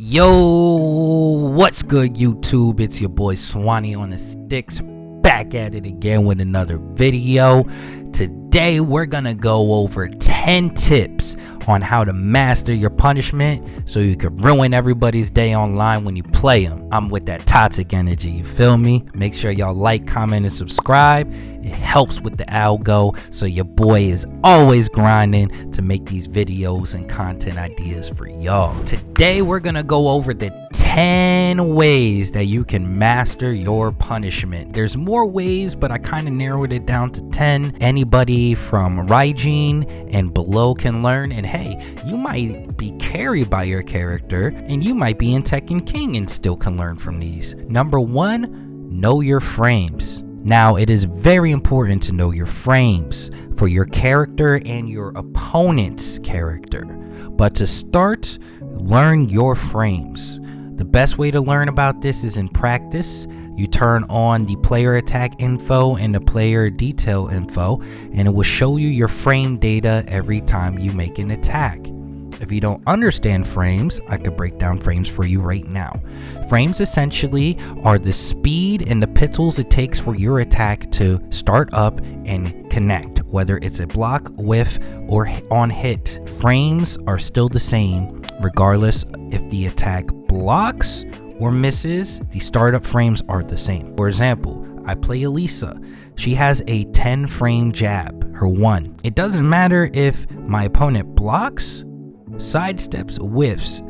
Yo, what's good YouTube? It's your boy Swanee on the sticks, back at it again with another video. Today we're gonna go over 10 tips on how to master your punishment so you can ruin everybody's day online when you play them. I'm with that toxic energy, you feel me? Make sure y'all like, comment, and subscribe. It helps with the algo, so your boy is always grinding to make these videos and content ideas for y'all. Today we're gonna go over the 10 ways that you can master your punishment. There's more ways, but I kind of narrowed it down to 10. Anybody from Raijin and below can learn. And hey, you might be carried by your character and you might be in Tekken King and still can learn from these. Number 1, know your frames. Now, it is very important to know your frames for your character and your opponent's character. But to start, learn your frames. The best way to learn about this is in practice. You turn on the player attack info and the player detail info, and it will show you your frame data every time you make an attack. If you don't understand frames, I could break down frames for you right now. Frames essentially are the speed and the pixels it takes for your attack to start up and connect, whether it's a block, whiff, or on hit. Frames are still the same regardless if the attack blocks or misses. The startup frames are the same. For example, I play Elisa. She has a 10 frame jab, her 1. It doesn't matter if my opponent blocks, sidesteps, whiffs,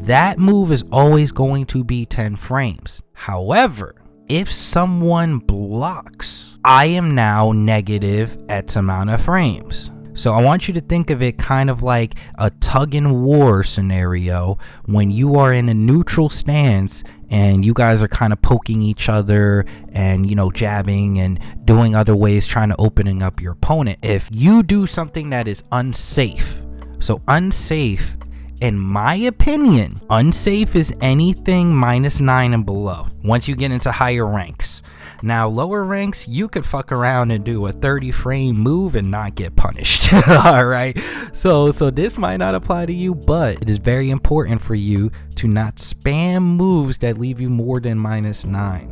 that move is always going to be 10 frames. However, if someone blocks, I am now negative X amount of frames. So I want you to think of it kind of like a tug and war scenario when you are in a neutral stance and you guys are kind of poking each other and, you know, jabbing and doing other ways trying to opening up your opponent. If you do something that is unsafe, so unsafe, in my opinion, unsafe is anything -9 and below once you get into higher ranks. Now, lower ranks, you could fuck around and do a 30 frame move and not get punished. All right. So this might not apply to you, but it is very important for you to not spam moves that leave you more than -9,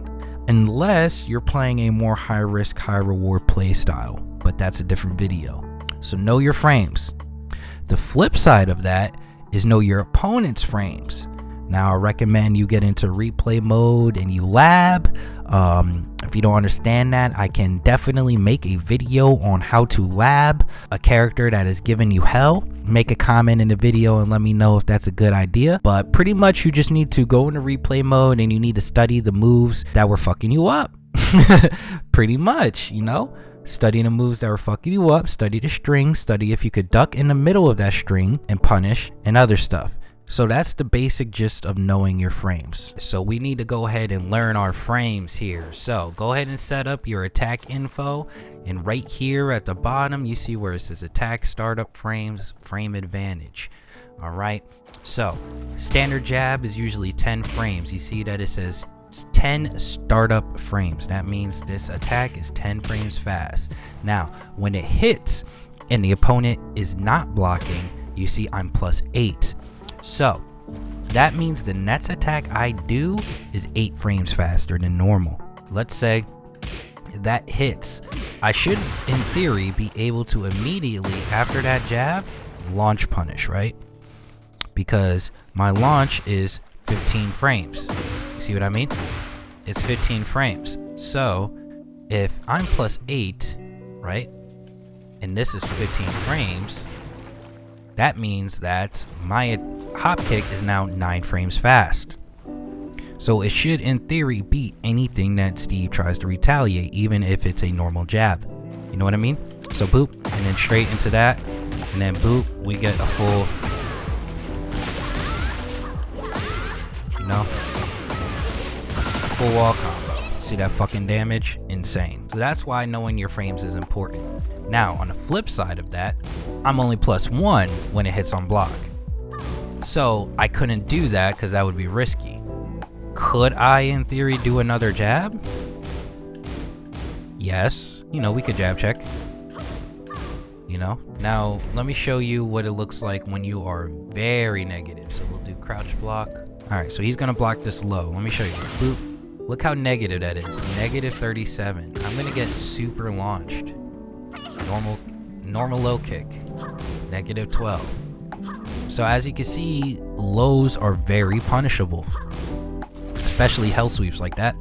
unless you're playing a more high risk, high reward play style. But that's a different video. So know your frames. The flip side of that is know your opponent's frames. Now, I recommend you get into replay mode and you lab. If you don't understand that, I can definitely make a video on how to lab a character that is giving you hell. Make a comment in the video and let me know if that's a good idea. But pretty much you just need to go into replay mode and you need to study the moves that were fucking you up. Pretty much, you know? Study the moves that were fucking you up, study the string, study if you could duck in the middle of that string and punish and other stuff. So that's the basic gist of knowing your frames. So we need to go ahead and learn our frames here. So go ahead and set up your attack info, and right here at the bottom you see where it says attack startup frames, frame advantage. All right, so standard jab is usually 10 frames. You see that it says 10 startup frames. That means this attack is 10 frames fast. Now when it hits and the opponent is not blocking, you see I'm +8. So that means the next attack I do is 8 frames faster than normal. Let's say that hits. I should in theory be able to immediately after that jab launch punish, right? Because my launch is 15 frames. You see what I mean? It's 15 frames. So if I'm +8, right, and this is 15 frames, that means that my hop kick is now 9 frames fast. So it should in theory beat anything that Steve tries to retaliate, even if it's a normal jab. You know what I mean? So boop, and then straight into that, and then boop, we get a full, you know, full wall combo. See that fucking damage? Insane. So that's why knowing your frames is important. Now on the flip side of that, I'm only +1 when it hits on block. So I couldn't do that because that would be risky. Could I in theory do another jab? Yes, you know, we could jab check. You know, now let me show you what it looks like when you are very negative. So we'll do crouch block. Alright, so he's gonna block this low. Let me show you. Boop. Look how negative that is. Negative 37. I'm gonna get super launched. Normal low kick. Negative 12. So as you can see, lows are very punishable. Especially hell sweeps like that.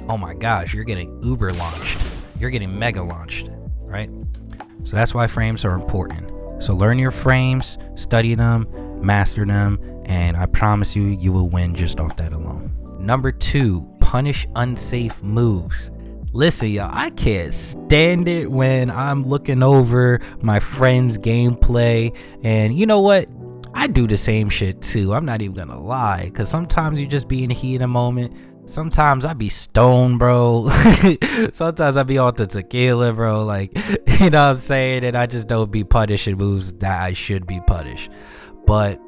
Oh my gosh, you're getting uber launched. You're getting mega launched, right? So that's why frames are important. So learn your frames, study them, master them, and I promise you, you will win just off that alone. Number 2, punish unsafe moves. Listen, y'all, I can't stand it when I'm looking over my friend's gameplay, and you know what? I do the same shit too. I'm not even gonna lie, because sometimes you just be in the heat of the moment. Sometimes I be stoned, bro. Sometimes I be on the tequila, bro. Like, you know what I'm saying? And I just don't be punishing moves that I should be punished. But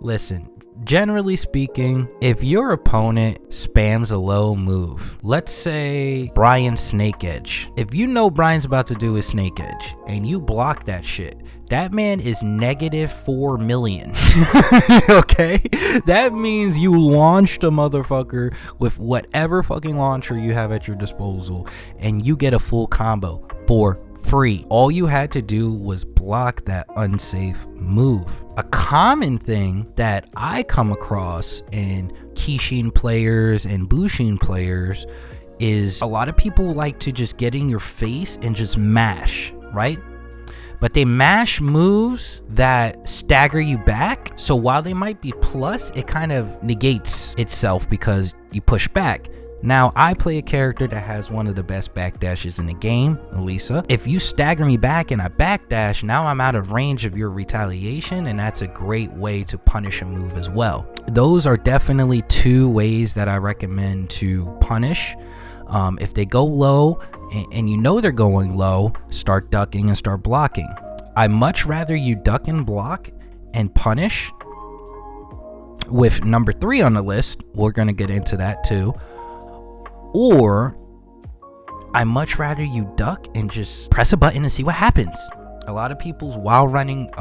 listen, generally speaking, if your opponent spams a low move, let's say Brian Snake Edge. If you know Brian's about to do his Snake Edge and you block that shit, that man is negative 4 million. Okay? That means you launched a motherfucker with whatever fucking launcher you have at your disposal and you get a full combo for free. All you had to do was block that unsafe move. A common thing that I come across in Kishin players and Bushin players is a lot of people like to just get in your face and just mash, right? But they mash moves that stagger you back. So while they might be plus, it kind of negates itself because you push back. Now, I play a character that has one of the best backdashes in the game, Elisa. If you stagger me back and I backdash, now I'm out of range of your retaliation, and that's a great way to punish a move as well. Those are definitely 2 ways that I recommend to punish. If they go low and you know they're going low, start ducking and start blocking. I much rather you duck and block and punish. With number 3 on the list, we're going to get into that too. Or I much rather you duck and just press a button and see what happens. A lot of people's while rising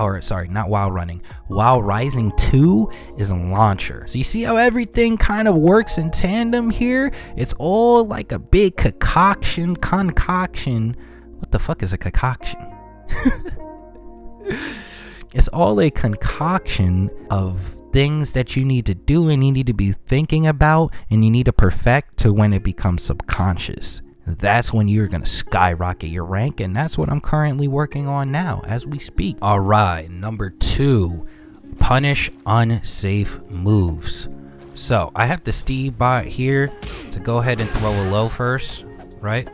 2 is a launcher. So you see how everything kind of works in tandem here? It's all like a big concoction. What the fuck is a concoction? It's all a concoction of things that you need to do and you need to be thinking about and you need to perfect to when it becomes subconscious. That's when you're going to skyrocket your rank, and that's what I'm currently working on now as we speak. All right, number 2, punish unsafe moves. So I have the Steve bot here to go ahead and throw a low first, right?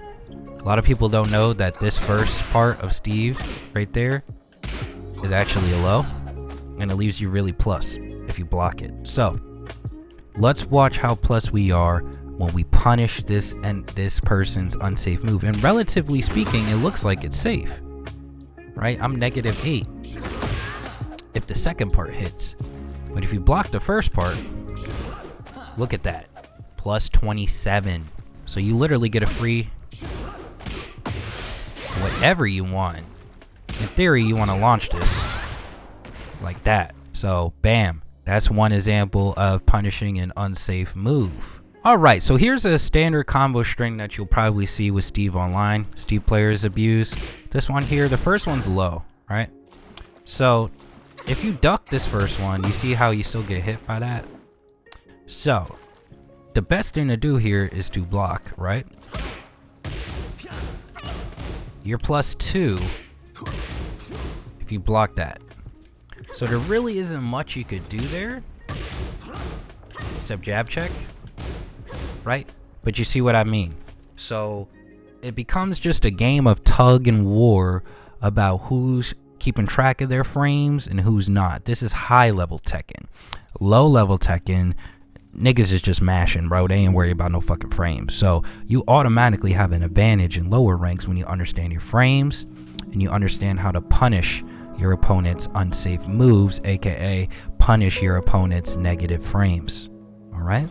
A lot of people don't know that this first part of Steve right there is actually a low, and it leaves you really plus if you block it. So let's watch how plus we are when we punish this person's unsafe move. And relatively speaking, it looks like it's safe, right? I'm negative 8 if the second part hits. But if you block the first part, look at that, plus 27. So you literally get a free whatever you want. In theory, you want to launch this like that. So bam, that's one example of punishing an unsafe move. Alright, so here's a standard combo string that you'll probably see with Steve online. Steve players abuse. This one here, the first one's low, right? So if you duck this first one, you see how you still get hit by that? So the best thing to do here is to block, right? You're plus 2 if you block that. So there really isn't much you could do there except jab check, right? But you see what I mean. So it becomes just a game of tug and war about who's keeping track of their frames and who's not. This is high level Tekken. Low level Tekken, niggas is just mashing, bro. They ain't worried about no fucking frames. So you automatically have an advantage in lower ranks when you understand your frames and you understand how to punish your opponent's unsafe moves, aka punish your opponent's negative frames. All right.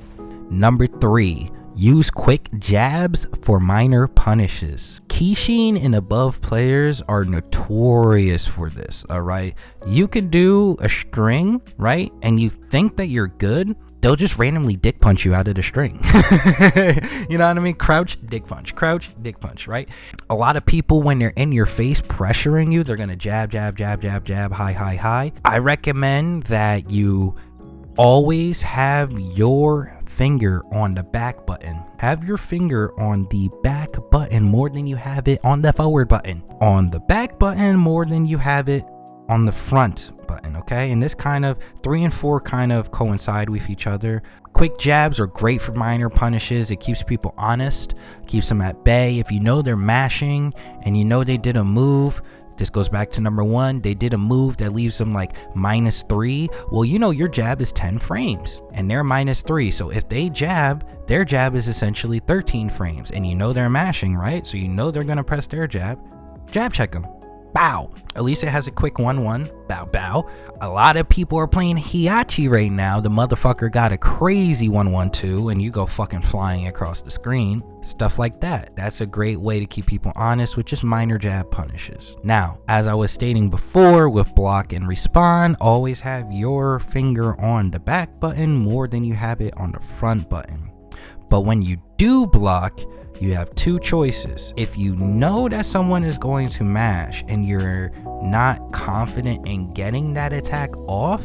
Number 3, Use quick jabs for minor punishes. Kishin and above players are notorious for this, all right? You could do a string, right? And you think that you're good, they'll just randomly dick punch you out of the string. You know what I mean? Crouch, dick punch, right? A lot of people, when they're in your face pressuring you, they're gonna jab, high. I recommend that you always have your finger on the back button. Have your finger on the back button more than you have it on the forward button. On the back button more than you have it on the front button, okay? And this kind of 3 and 4 kind of coincide with each other. Quick jabs are great for minor punishes. It keeps people honest, keeps them at bay. If you know they're mashing and you know they did a move, this goes back to number 1. They did a move that leaves them like -3. Well, you know your jab is 10 frames and they're -3. So if they jab, their jab is essentially 13 frames. And you know they're mashing, right? So you know they're going to press their jab. Jab check them. Bow. At least it has a quick 1-1. Bow. A lot of people are playing Hiachi right now. The motherfucker got a crazy 1-1-2 and you go fucking flying across the screen. Stuff like that. That's a great way to keep people honest with just minor jab punishes. Now, as I was stating before with block and respawn, always have your finger on the back button more than you have it on the front button. But when you do block, you have 2 choices. If you know that someone is going to mash and you're not confident in getting that attack off,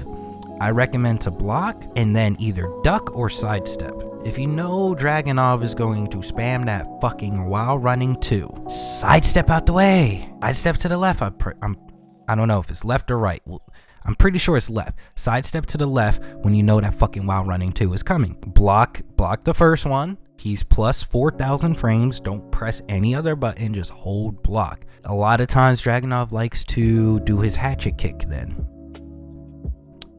I recommend to block and then either duck or sidestep. If you know Dragunov is going to spam that fucking while running 2, sidestep out the way. Sidestep to the left. I don't know if it's left or right. Well, I'm pretty sure it's left. Sidestep to the left when you know that fucking while running 2 is coming. Block the first one. He's plus 4,000 frames. Don't press any other button. Just hold block. A lot of times Dragunov likes to do his hatchet kick then.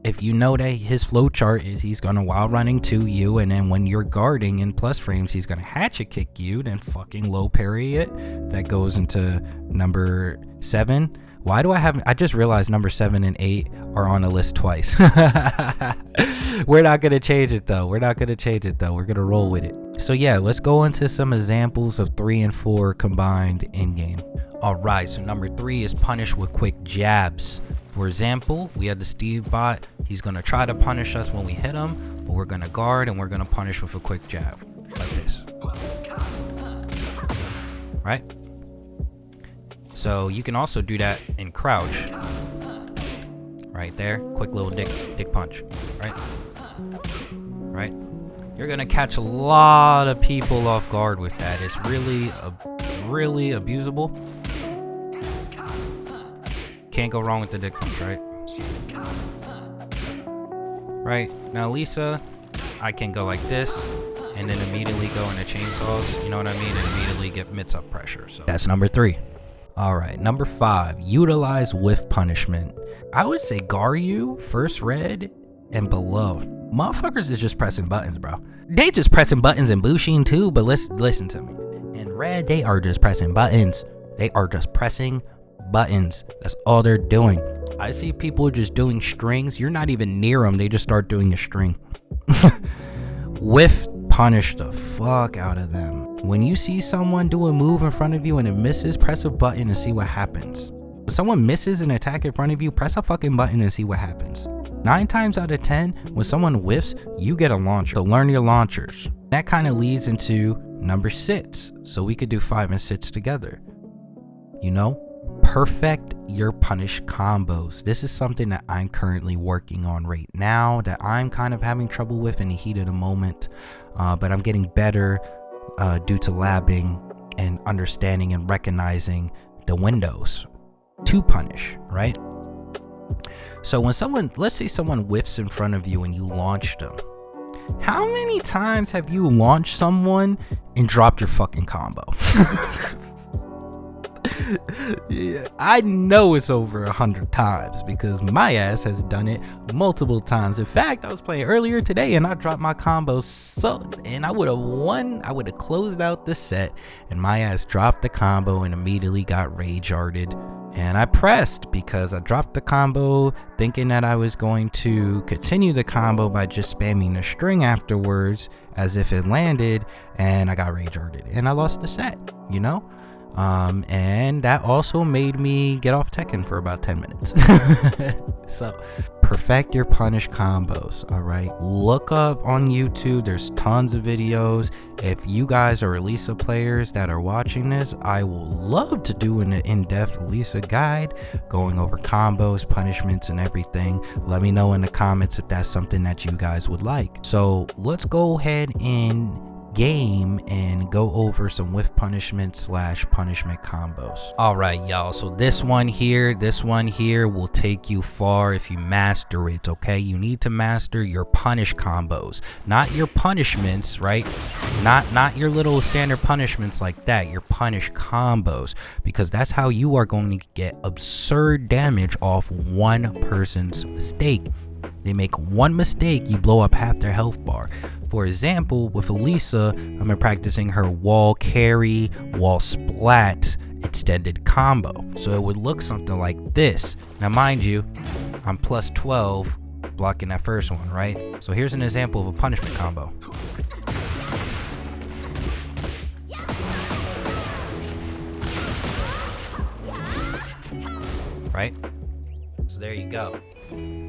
If you know that his flow chart is he's going to while running to you, and then when you're guarding in plus frames, he's going to hatchet kick you, then fucking low parry it. That goes into number 7. Why do I just realized number 7 and 8 are on the list twice. We're not going to change it though. We're going to roll with it. So yeah, let's go into some examples of 3 and 4 combined in game. All right, so number 3 is punish with quick jabs. For example, we have the Steve bot. He's going to try to punish us when we hit him, but we're going to guard and we're going to punish with a quick jab like this. Right? So you can also do that in crouch. Right there, quick little dick punch, right? You're gonna catch a lot of people off guard with that. It's really abusable. Can't go wrong with the dick punch, right? Right, now Lisa, I can go like this and then immediately go into chainsaws, you know what I mean, and immediately get mitts up pressure. So that's number 3. All right, number 5, utilize whiff punishment. I would say Garyu, first red, and below. Motherfuckers is just pressing buttons, bro. They just pressing buttons in Bushin too, but listen to me. In red, they are just pressing buttons. That's all they're doing. I see people just doing strings. You're not even near them. They just start doing a string. Whiff punish the fuck out of them. When you see someone do a move in front of you and it misses, press a button and see what happens. If someone misses an attack in front of you, press a fucking button and see what happens. 9 times out of 10, when someone whiffs, you get a launcher. So learn your launchers. That kind of leads into number 6. So we could do 5 and 6 together. You know, perfect your punish combos. This is something that I'm currently working on right now that I'm kind of having trouble with in the heat of the moment. But I'm getting better due to labbing and understanding and recognizing the windows to punish, right? So when let's say someone whiffs in front of you and you launch them, how many times have you launched someone and dropped your fucking combo? Yeah, I know it's over 100 times because my ass has done it multiple times. In fact, I was playing earlier today and I dropped my combo and I would have won. I would have closed out the set and my ass dropped the combo and immediately got rage arted And I pressed because I dropped the combo thinking that I was going to continue the combo by just spamming the string afterwards as if it landed, and I got rage arted and I lost the set, you know? And that also made me get off Tekken for about 10 minutes. So perfect your punish combos. All right, look up on YouTube, there's tons of videos. If you guys are Elisa players that are watching this, I will love to do an in-depth Elisa guide going over combos, punishments, and everything. Let me know in the comments if that's something that you guys would like. So let's go ahead and game and go over some whiff punishment / punishment combos. All right, y'all, so this one here will take you far if you master it. Okay, you need to master your punish combos, not your punishments, right? Not your little standard punishments like that, your punish combos, because that's how you are going to get absurd damage off one person's mistake. They make one mistake, you blow up half their health bar. For example, with Elisa, I've been practicing her wall carry, wall splat, extended combo. So it would look something like this. Now mind you, I'm plus 12 blocking that first one, right? So here's an example of a punishment combo. Right? So there you go.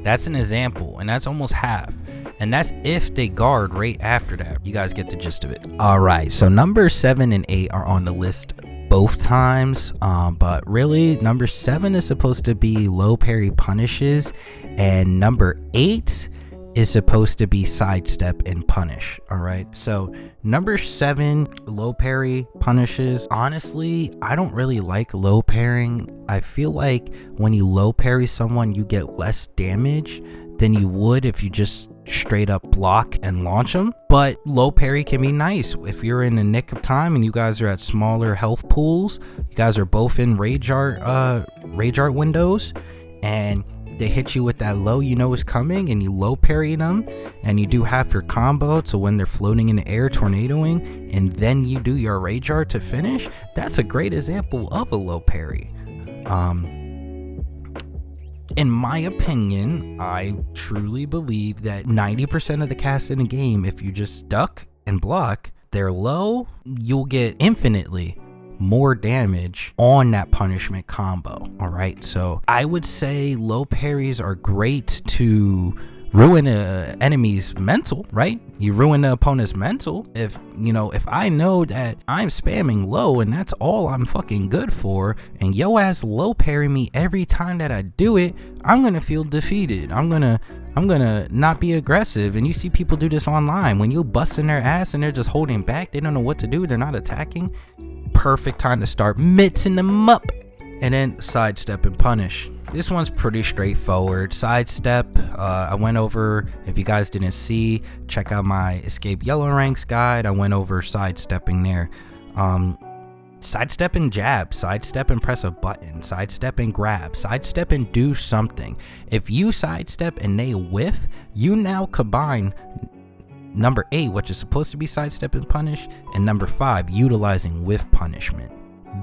That's an example, and that's almost half, and that's if they guard right after that. You guys get the gist of it. All right, so number 7 and 8 are on the list both times, but really number 7 is supposed to be low parry punishes, and number 8 is supposed to be sidestep and punish. All right, so number 7, low parry punishes. Honestly, I don't really like low parrying. I feel like when you low parry someone, you get less damage than you would if you just straight up block and launch them. But low parry can be nice if you're in the nick of time and you guys are at smaller health pools. You guys are both in rage art windows, and they hit you with that low you know is coming, and you low parry them, and you do half your combo, so when they're floating in the air tornadoing, and then you do your rage art to finish. That's a great example of a low parry. In my opinion, I truly believe that 90% of the cast in a game, if you just duck and block, they're low, you'll get infinitely more damage on that punishment combo. All right, so I would say low parries are great to ruin an enemy's mental, right? You ruin the opponent's mental. If I know that I'm spamming low and that's all I'm fucking good for, and yo ass low parry me every time that I do it, I'm gonna feel defeated. I'm gonna not be aggressive. And you see people do this online. When you busting their ass and they're just holding back, they don't know what to do, they're not attacking. Perfect time to start mixing them up, and then sidestep and punish. This one's pretty straightforward. Sidestep, I went over, if you guys didn't see, check out my Escape Yellow Ranks guide. I went over sidestepping there. Sidestep and jab, sidestep and press a button, sidestep and grab, sidestep and do something. If you sidestep and they whiff, you now combine number 8, which is supposed to be sidestep and punish, and number 5, utilizing whiff punishment.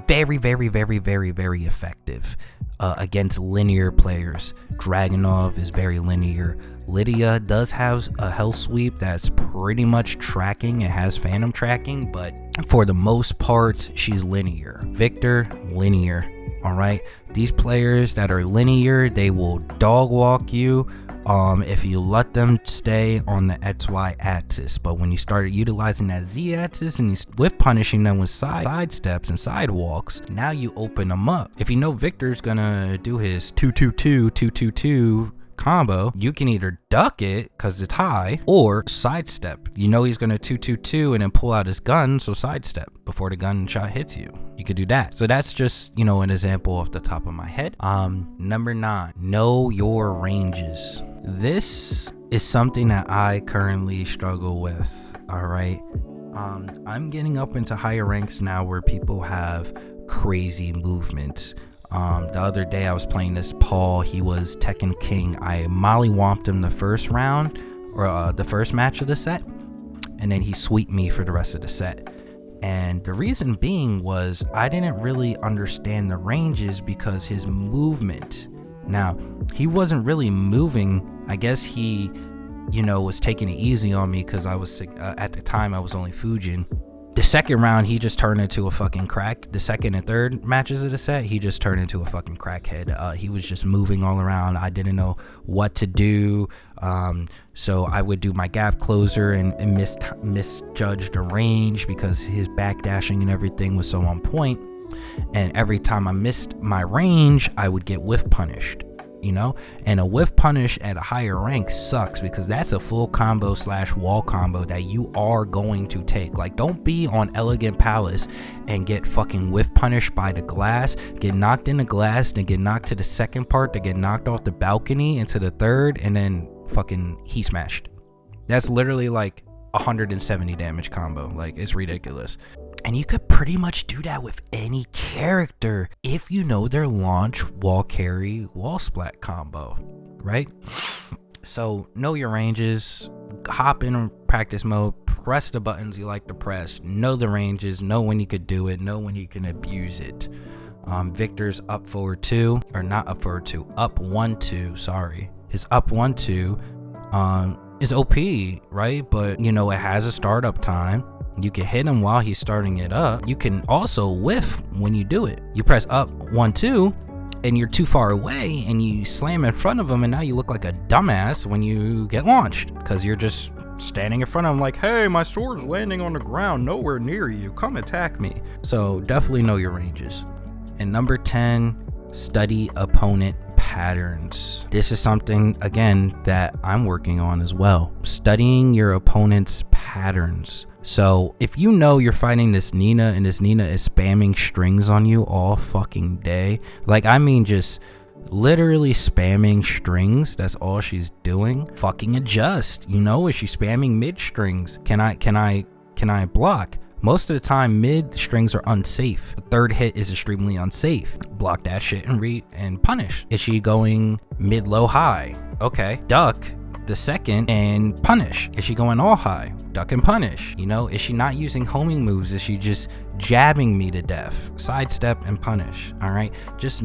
Very, very, very, very, very effective against linear players. Dragunov is very linear. Lydia does have a health sweep that's pretty much tracking. It has phantom tracking, but for the most part, she's linear. Victor, linear. All right, these players that are linear, they will dog walk you if you let them stay on the XY axis. But when you started utilizing that Z axis and you whiff punishing them with side steps and sidewalks, now you open them up. If you know Victor's gonna do his 2-2-2 combo, you can either duck it because it's high, or sidestep. You know he's gonna 2-2-2 and then pull out his gun, so sidestep before the gunshot hits you. You could do that. So that's just, an example off the top of my head. Number 9, know your ranges. This is something that I currently struggle with. All right, I'm getting up into higher ranks now where people have crazy movements. The other day I was playing this Paul. He was Tekken King. I mollywomped him the first round, or the first match of the set, and then he sweeped me for the rest of the set. And the reason being was I didn't really understand the ranges because his movement. Now, he wasn't really moving. I guess he, was taking it easy on me because I was at the time I was only Fujin. The second round, he just turned into a fucking crack. The second and third matches of the set, he just turned into a fucking crackhead. He was just moving all around. I didn't know what to do. So I would do my gap closer and misjudge the range because his backdashing and everything was so on point. And every time I missed my range, I would get whiff punished. And a whiff punish at a higher rank sucks because that's a full combo / wall combo that you are going to take. Like, don't be on Elegant Palace and get fucking whiff punished by the glass, get knocked in the glass, then get knocked to the second part, to get knocked off the balcony into the third, and then fucking he smashed. That's literally like 170 damage combo. Like, it's ridiculous. And you could pretty much do that with any character if you know their launch, wall carry, wall splat combo, right? So know your ranges, hop in practice mode, press the buttons you like to press, know the ranges, know when you could do it, know when you can abuse it. Victor's up forward 2, or not up forward 2, up 1-2, sorry. His up 1-2 is OP, right? But it has a startup time. You can hit him while he's starting it up. You can also whiff when you do it. You press up 1-2 and you're too far away and you slam in front of him, and now you look like a dumbass when you get launched because you're just standing in front of him like, hey, my sword's landing on the ground nowhere near you, come attack me. So definitely know your ranges. And number 10, study opponent patterns. This is something, again, that I'm working on as well. Studying your opponent's patterns. So if you're fighting this Nina and this Nina is spamming strings on you all fucking day, like, I mean, just literally spamming strings, that's all she's doing, fucking adjust. Is she spamming mid strings? Can I block? Most of the time, mid strings are unsafe. The third hit is extremely unsafe. Block that shit and punish. Is she going mid, low, high? Okay, duck the second and punish. Is she going all high? Duck and punish. Is she not using homing moves? Is she just jabbing me to death? Sidestep and punish. All right, just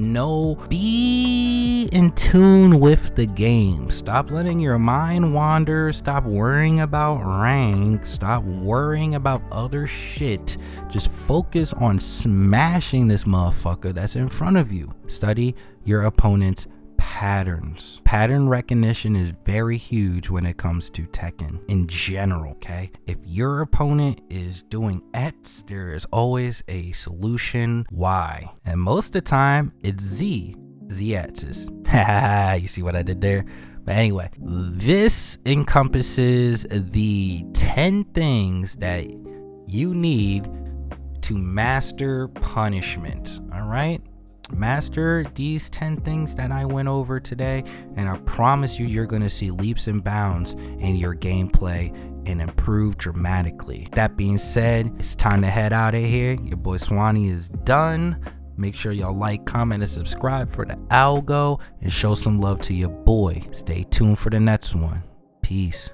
be in tune with the game. Stop letting your mind wander. Stop worrying about rank. Stop worrying about other shit. Just focus on smashing this motherfucker that's in front of you. Study your opponent's patterns. Pattern recognition is very huge when it comes to Tekken in general, okay? If your opponent is doing X, there is always a solution Y. And most of the time, it's Z axis. You see what I did there? But anyway, this encompasses the 10 things that you need to master punishment, all right? Master these 10 things that I went over today, and I promise you're going to see leaps and bounds in your gameplay and improve dramatically. That being said, it's time to head out of here. Your boy Swanee is done. Make sure y'all like, comment, and subscribe for the algo, and show some love to your boy. Stay tuned for the next one. Peace.